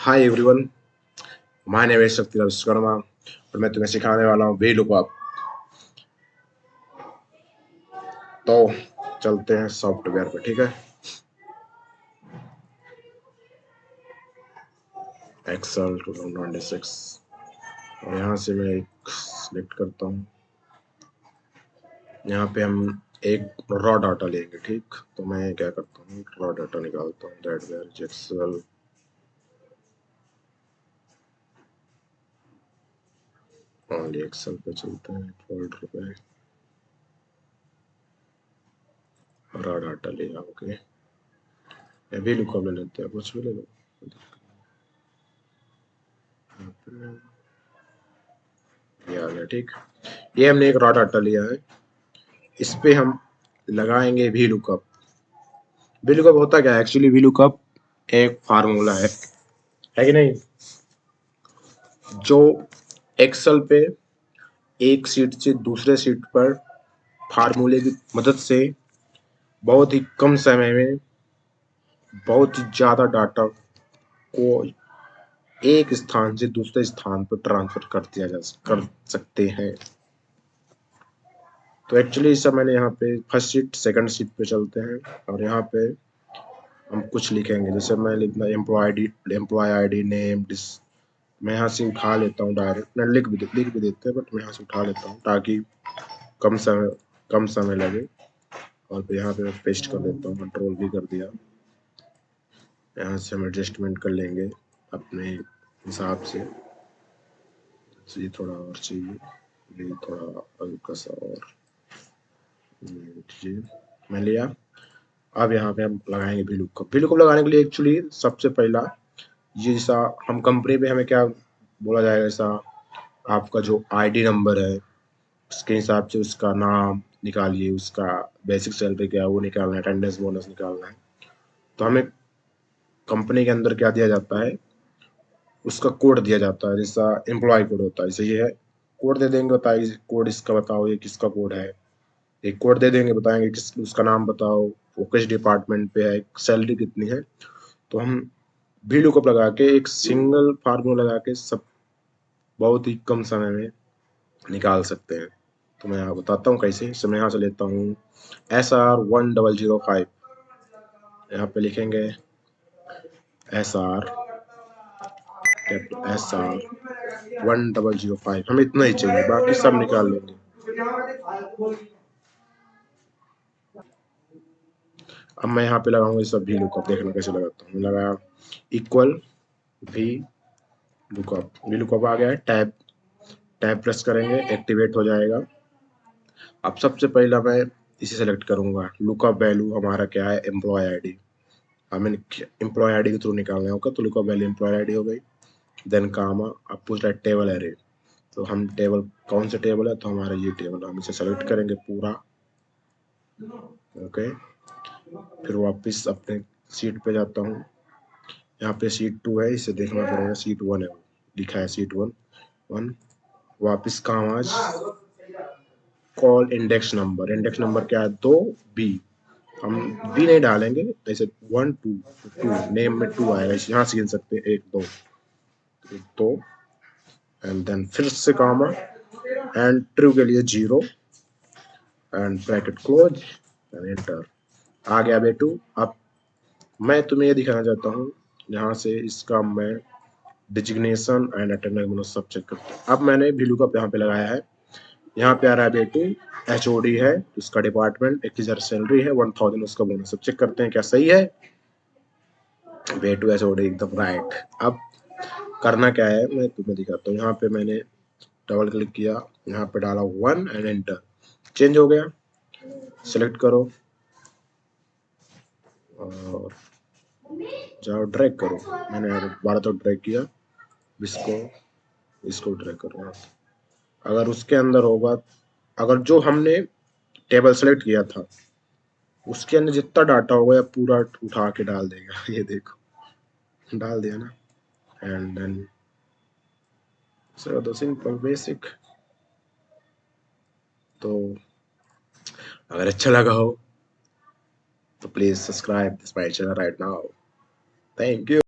Hi everyone, my name is शक्ति विश्वकर्मा और मैं तुम्हें सिखाने वाला हूँ VLOOKUP। तो चलते हैं सॉफ्टवेयर पे, ठीक है। एक्सेल 2026 और यहाँ से मैं एक सिलेक्ट करता हूँ। यहाँ पे हम एक रॉ डाटा लेंगे, ठीक। तो मैं क्या करता हूँ, रॉ डाटा निकालता हूँ। That where excel only, excel पे चलते हैं, फोल्डर पे रॉ डाटा लिया। ओके, VLOOKUP ले लेते हैं, कुछ भी ले लो। ये आ गया, ठीक। ये हमने एक रॉ डाटा लिया है, इस पे हम लगाएंगे VLOOKUP। VLOOKUP होता क्या है एक्चुअली? VLOOKUP एक फार्मूला है कि नहीं, जो एक्सेल पे एक सीट से दूसरे सीट पर फार्मूले की मदद से बहुत ही कम समय में बहुत ही ज्यादा डाटा को एक स्थान से दूसरे स्थान पर ट्रांसफर कर सकते हैं। तो एक्चुअली सब मैंने यहाँ पे फर्स्ट सीट सेकंड सीट पे चलते हैं और यहाँ पे हम कुछ लिखेंगे। जैसे मैं लिखना एम्प्लॉय आईडी नेम डिस, मैं यहाँ से उठा लेता हूँ डायरेक्ट। मैं लिख भी देते हैं, बट मैं यहाँ से उठा लेता हूँ ताकि कम समय कम समय लगे। और फिर यहाँ पे मैं पेस्ट कर देता हूँ, कंट्रोल भी कर दिया। यहाँ से हम एडजस्टमेंट कर लेंगे अपने हिसाब से। तो ये थोड़ा और चाहिए, ये थोड़ा हल्का सा और ये मैं लिया। अब यहाँ पे हम लगाएंगे VLOOKUP लगाने के लिए एक्चुअली सबसे पहला ये, जैसा हम कंपनी पे हमें क्या बोला जाएगा, जैसा आपका जो आईडी नंबर है उसके हिसाब से उसका नाम निकालिए, उसका बेसिक सैलरी क्या है वो निकालना है, अटेंडेंस बोनस निकालना है। तो हमें कंपनी के अंदर क्या दिया जाता है, उसका कोड दिया जाता है। जैसा एम्प्लॉय कोड होता है, जैसे ये है, कोड दे देंगे, बताइए कोड इसका बताओ, ये किसका कोड है। एक कोड दे देंगे, बताएंगे किस, उसका नाम बताओ, वो किस डिपार्टमेंट पे है, सैलरी कितनी है। तो हम VLOOKUP लगा के एक सिंगल फार्मूला लगा के सब बहुत ही कम समय में निकाल सकते हैं। तो मैं यहाँ बताता हूँ कैसे। इससे मैं यहाँ से लेता हूँ SR1005, यहाँ पे लिखेंगे SR1005, हमें इतना ही चाहिए, बाकी सब निकाल लेंगे। अब मैं यहाँ पे लगाऊंगा सब VLOOKUP, देखना कैसे लगाता हूँ। लगाया इक्वल VLOOKUP आ गया है। टैब टैब प्रेस करेंगे, एक्टिवेट हो जाएगा। अब सबसे पहला मैं इसे सेलेक्ट करूंगा। लुकअप वैल्यू हमारा क्या है, एम्प्लॉय आईडी। हमें एम्प्लॉय आईडी के थ्रू निकालना होगा, तो लुकअप वैल्यू एम्प्लॉय आईडी हो गई। देन कामा, अब पूछ रहा है टेबल एरे। तो हम टेबल, कौन सा टेबल है, तो हमारा ये टेबल, हम इसे सेलेक्ट करेंगे पूरा। ओके, फिर वापस अपने सीट पे जाता हूँ। यहाँ पे सीट 2 है, इसे देखना पड़ेगा। सीट 1 है, लिखा है सीट 1। वापस कामाज, कॉल इंडेक्स नंबर क्या है, 2B। हम बी नहीं डालेंगे, जैसे 1 2 2 नेम में 2 आएगा, यहाँ से गिन सकते हैं 1 2 तो। एंड देन फिर से कामा, एंड ट्रू के लिए 0 and bracket close and enter. आ गया बेटू। अब मैं तुम्हें ये दिखाना चाहता हूँ, यहाँ से इसका मैं डिजिग्नेशन एंड अटेंडेंस बोनस सब चेक करता हूँ। अब मैंने VLOOKUP यहाँ पे लगाया है। यहाँ पे आ रहा है बेटू HOD है, उसका डिपार्टमेंट 1000 सैलरी है, 1000 उसका बोनस। सब चेक करते हैं क्या सही है। बेटू HOD एकदम राइट। अब करना क्या है मैं तुम्हें दिखाता हूँ। यहाँ पे मैंने डबल क्लिक किया, यहाँ पे डाला 1 एंड एंटर। चेंज हो गया। सेलेक्ट करो और जाओ ड्रैग करो। मैंने 12 तक ड्रैग किया, इसको इसको ड्रैग करो। अगर उसके अंदर होगा, अगर जो हमने टेबल सेलेक्ट किया था उसके अंदर जितना डाटा होगा या पूरा उठा के डाल देगा। ये देखो, डाल दिया ना। And then so the simple basic. तो अगर अच्छा लगा हो तो please subscribe this my channel right now. Thank you.